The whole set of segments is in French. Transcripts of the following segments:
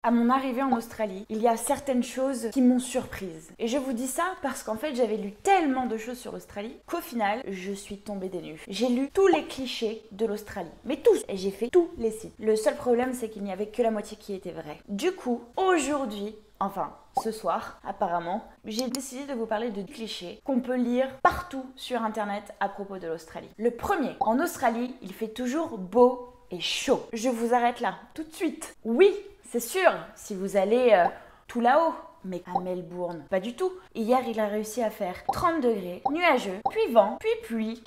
À mon arrivée en Australie, il y a certaines choses qui m'ont surprise. Et je vous dis ça parce qu'en fait, j'avais lu tellement de choses sur l'Australie qu'au final, je suis tombée des nues. J'ai lu tous les clichés de l'Australie, mais tous, et j'ai fait tous les sites. Le seul problème, c'est qu'il n'y avait que la moitié qui était vrai. Du coup, aujourd'hui, enfin, ce soir, apparemment, j'ai décidé de vous parler de clichés qu'on peut lire partout sur Internet à propos de l'Australie. Le premier, en Australie, il fait toujours beau et chaud. Je vous arrête là, tout de suite. Oui, c'est sûr, si vous allez tout là-haut. Mais à Melbourne, pas du tout. Hier, il a réussi à faire 30 degrés, nuageux, puis vent, puis pluie.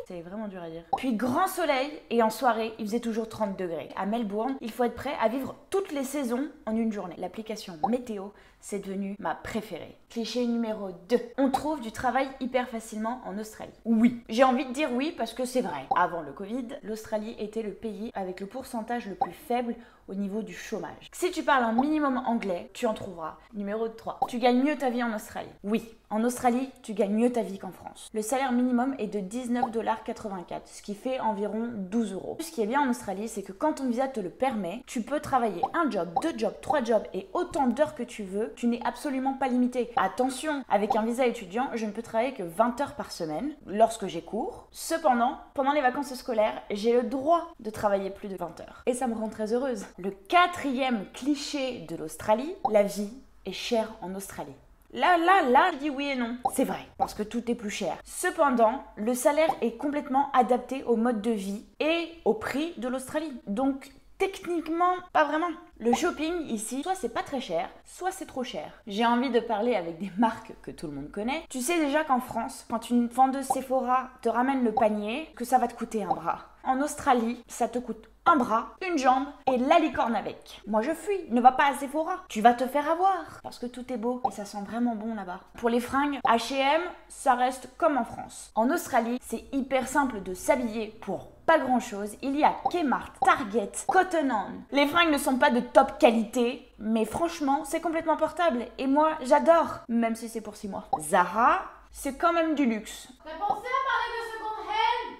C'est vraiment dur à dire. Puis grand soleil et en soirée, il faisait toujours 30 degrés. À Melbourne, il faut être prêt à vivre toutes les saisons en une journée. L'application météo, c'est devenu ma préférée. Cliché numéro 2. On trouve du travail hyper facilement en Australie. Oui. J'ai envie de dire oui parce que c'est vrai. Avant le Covid, l'Australie était le pays avec le pourcentage le plus faible au niveau du chômage. Si tu parles un minimum anglais, tu en trouveras. Numéro 3. Tu gagnes mieux ta vie en Australie. Oui. En Australie, tu gagnes mieux ta vie qu'en France. Le salaire minimum est de 19,84 $, ce qui fait environ 12 €. Ce qui est bien en Australie, c'est que quand ton visa te le permet, tu peux travailler un job, 2 jobs, 3 jobs et autant d'heures que tu veux. Tu n'es absolument pas limité. Attention, avec un visa étudiant, je ne peux travailler que 20 heures par semaine lorsque j'ai cours. Cependant, pendant les vacances scolaires, j'ai le droit de travailler plus de 20 heures. Et ça me rend très heureuse. Le quatrième cliché de l'Australie, la vie est chère en Australie. Là, je dis oui et non. C'est vrai, parce que tout est plus cher. Cependant, le salaire est complètement adapté au mode de vie et au prix de l'Australie. Donc, techniquement, pas vraiment. Le shopping ici, soit c'est pas très cher, soit c'est trop cher. J'ai envie de parler avec des marques que tout le monde connaît. Tu sais déjà qu'en France, quand une vendeuse Sephora te ramène le panier, que ça va te coûter un bras. En Australie, ça te coûte un bras, une jambe et la licorne avec. Moi je fuis, ne va pas à Sephora. Tu vas te faire avoir parce que tout est beau et ça sent vraiment bon là-bas. Pour les fringues, H&M, ça reste comme en France. En Australie, c'est hyper simple de s'habiller pour pas grand chose. Il y a Kmart, Target, Cotton On. Les fringues ne sont pas de top qualité, mais franchement, c'est complètement portable. Et moi, j'adore, même si c'est pour 6 mois. Zara, c'est quand même du luxe. T'as pensé à parler de second hand?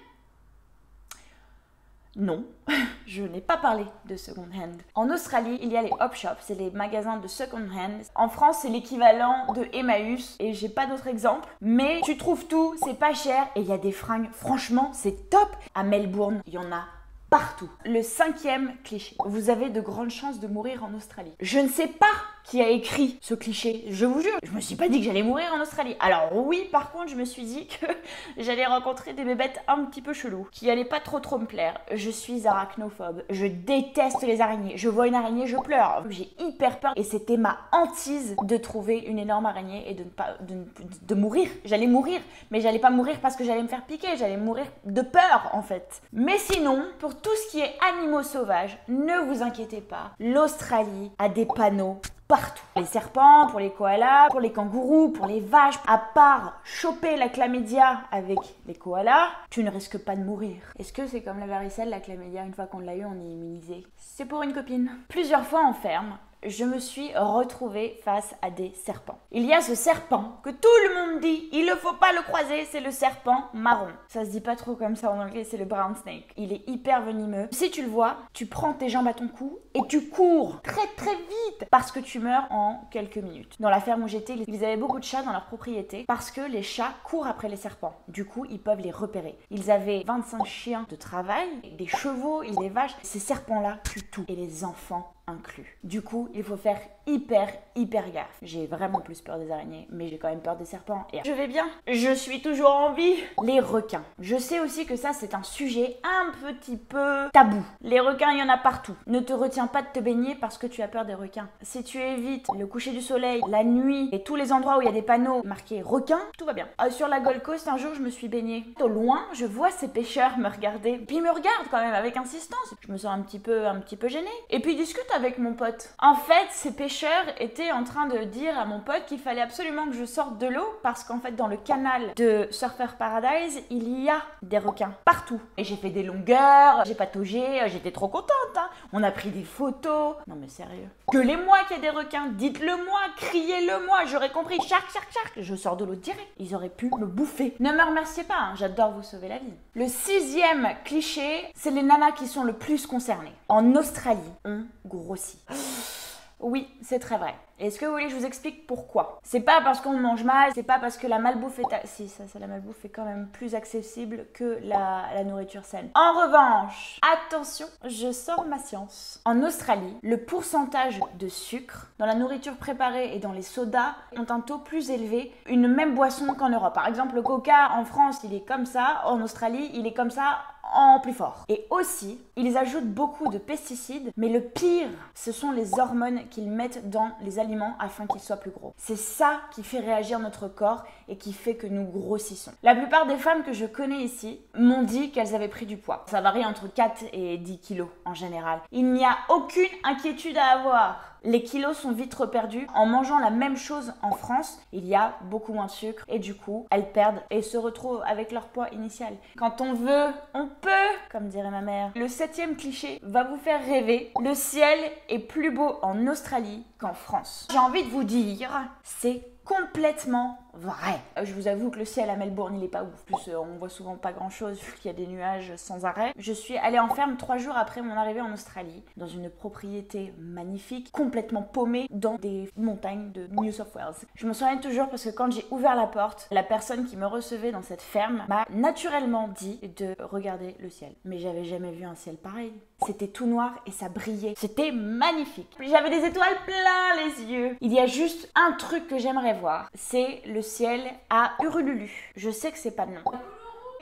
Non, je n'ai pas parlé de second hand. En Australie, il y a les Op Shops, c'est les magasins de second hand. En France, c'est l'équivalent de Emmaüs et j'ai pas d'autres exemples. Mais tu trouves tout, c'est pas cher et il y a des fringues, franchement, c'est top. À Melbourne, il y en a partout. Le cinquième cliché. Vous avez de grandes chances de mourir en Australie. Je ne sais pas qui a écrit ce cliché, je vous jure. Je me suis pas dit que j'allais mourir en Australie. Alors oui, par contre, je me suis dit que j'allais rencontrer des bébêtes un petit peu chelous, qui allaient pas trop me plaire. Je suis arachnophobe. Je déteste les araignées. Je vois une araignée, je pleure. J'ai hyper peur et c'était ma hantise de trouver une énorme araignée et de mourir. J'allais mourir, mais j'allais pas mourir parce que j'allais me faire piquer. J'allais mourir de peur en fait. Mais sinon, pour tout ce qui est animaux sauvages, ne vous inquiétez pas. L'Australie a des panneaux partout. Les serpents, pour les koalas, pour les kangourous, pour les vaches. À part choper la chlamydia avec les koalas, tu ne risques pas de mourir. Est-ce que c'est comme la varicelle, la chlamydia, une fois qu'on l'a eu, on est immunisé? C'est pour une copine. Plusieurs fois en ferme, je me suis retrouvée face à des serpents. Il y a ce serpent que tout le monde dit, il ne faut pas le croiser, c'est le serpent marron. Ça se dit pas trop comme ça en anglais, c'est le brown snake. Il est hyper venimeux. Si tu le vois, tu prends tes jambes à ton cou et tu cours très vite parce que tu meurs en quelques minutes. Dans la ferme où j'étais, ils avaient beaucoup de chats dans leur propriété parce que les chats courent après les serpents. Du coup, ils peuvent les repérer. Ils avaient 25 chiens de travail, des chevaux et des vaches. Ces serpents-là tuent tout et les enfants inclus. Du coup, il faut faire hyper gaffe. J'ai vraiment plus peur des araignées, mais j'ai quand même peur des serpents. Et je vais bien. Je suis toujours en vie. Les requins. Je sais aussi que ça, c'est un sujet un petit peu tabou. Les requins, il y en a partout. Ne te retiens pas de te baigner parce que tu as peur des requins. Si tu évites le coucher du soleil, la nuit et tous les endroits où il y a des panneaux marqués requins, tout va bien. Sur la Gold Coast, un jour, je me suis baignée. Au loin, je vois ces pêcheurs me regarder. Puis ils me regardent quand même avec insistance. Je me sens un petit peu gênée. Et puis ils discutent avec mon pote. En fait, ces pêcheurs étaient en train de dire à mon pote qu'il fallait absolument que je sorte de l'eau parce qu'en fait, dans le canal de Surfer Paradise, il y a des requins partout. Et j'ai fait des longueurs, j'ai pataugé, j'étais trop contente. Hein. On a pris des photos. Non mais sérieux. Gueulez-moi qu'il y a des requins, dites-le-moi, criez-le-moi, j'aurais compris. Shark. Je sors de l'eau direct. Ils auraient pu me bouffer. Ne me remerciez pas, hein. J'adore vous sauver la vie. Le sixième cliché, c'est les nanas qui sont le plus concernées. En Australie, on gros grossit. Oui, c'est très vrai. Est-ce que vous voulez que je vous explique pourquoi? C'est pas parce qu'on mange mal, c'est pas parce que la malbouffe est... Si, ça, la malbouffe est quand même plus accessible que la nourriture saine. En revanche, attention, je sors ma science. En Australie, le pourcentage de sucre dans la nourriture préparée et dans les sodas ont un taux plus élevé, une même boisson qu'en Europe. Par exemple, le coca en France, il est comme ça, en Australie, il est comme ça, en plus fort. Et aussi, ils ajoutent beaucoup de pesticides, mais le pire, ce sont les hormones qu'ils mettent dans les aliments afin qu'ils soient plus gros. C'est ça qui fait réagir notre corps et qui fait que nous grossissons. La plupart des femmes que je connais ici m'ont dit qu'elles avaient pris du poids. Ça varie entre 4 et 10 kilos en général. Il n'y a aucune inquiétude à avoir. Les kilos sont vite reperdus. En mangeant la même chose en France, il y a beaucoup moins de sucre et du coup, elles perdent et se retrouvent avec leur poids initial. Quand on veut, on peut, comme dirait ma mère. Le 7e cliché va vous faire rêver. Le ciel est plus beau en Australie qu'en France. J'ai envie de vous dire, c'est complètement vrai. Je vous avoue que le ciel à Melbourne, il est pas ouf. En plus, on voit souvent pas grand chose vu qu'il y a des nuages sans arrêt. Je suis allée en ferme 3 jours après mon arrivée en Australie, dans une propriété magnifique, complètement paumée dans des montagnes de New South Wales. Je me souviens toujours parce que quand j'ai ouvert la porte, la personne qui me recevait dans cette ferme m'a naturellement dit de regarder le ciel. Mais j'avais jamais vu un ciel pareil. C'était tout noir et ça brillait. C'était magnifique. J'avais des étoiles plein les yeux. Il y a juste un truc que j'aimerais voir. C'est le ciel à Urululu. Je sais que c'est pas de nom.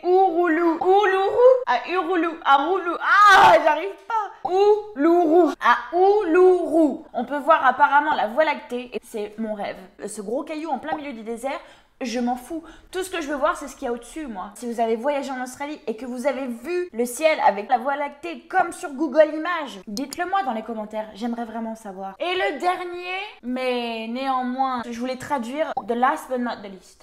Ouroulou. Oulourou. À Urulu. À Roulou. Ah, j'arrive pas. Oulourou. À Oulourou. On peut voir apparemment la Voie lactée et c'est mon rêve. Ce gros caillou en plein milieu du désert, je m'en fous. Tout ce que je veux voir, c'est ce qu'il y a au-dessus, moi. Si vous avez voyagé en Australie et que vous avez vu le ciel avec la Voie lactée comme sur Google Images, dites-le moi dans les commentaires. J'aimerais vraiment savoir. Et le dernier, mais néanmoins, je voulais traduire the last but not the least.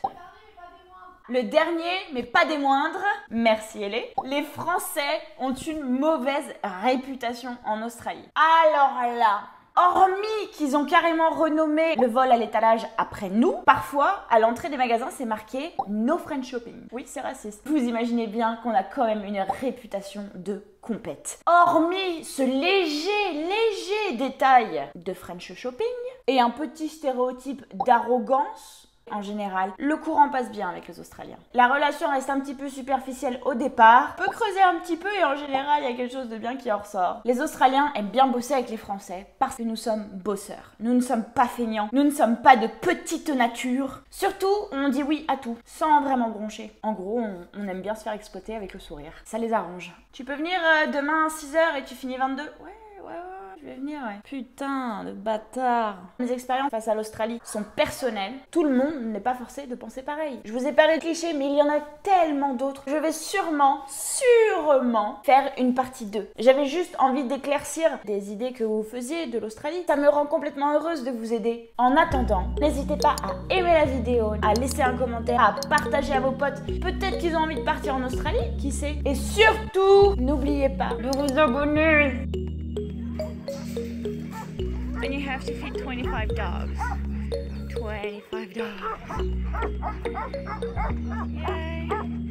Le dernier, mais pas des moindres, merci Ellie, les Français ont une mauvaise réputation en Australie. Alors là, hormis qu'ils ont carrément renommé le vol à l'étalage après nous, parfois, à l'entrée des magasins, c'est marqué « No French Shopping ». Oui, c'est raciste. Vous imaginez bien qu'on a quand même une réputation de compète. Hormis ce léger détail de French Shopping et un petit stéréotype d'arrogance, en général, le courant passe bien avec les Australiens. La relation reste un petit peu superficielle au départ, peut creuser un petit peu et en général, il y a quelque chose de bien qui en ressort. Les Australiens aiment bien bosser avec les Français parce que nous sommes bosseurs. Nous ne sommes pas feignants. Nous ne sommes pas de petite nature. Surtout, on dit oui à tout, sans vraiment broncher. En gros, on aime bien se faire exploiter avec le sourire. Ça les arrange. Tu peux venir demain à 6h et tu finis 22? Ouais. Je vais venir, ouais. Putain, de bâtard. Mes expériences face à l'Australie sont personnelles. Tout le monde n'est pas forcé de penser pareil. Je vous ai parlé de clichés, mais il y en a tellement d'autres. Je vais sûrement faire une partie 2. J'avais juste envie d'éclaircir des idées que vous faisiez de l'Australie. Ça me rend complètement heureuse de vous aider. En attendant, n'hésitez pas à aimer la vidéo, à laisser un commentaire, à partager à vos potes. Peut-être qu'ils ont envie de partir en Australie, qui sait. Et surtout, n'oubliez pas de vous abonner. And you have to feed 25 dogs. 25 dogs. Yay.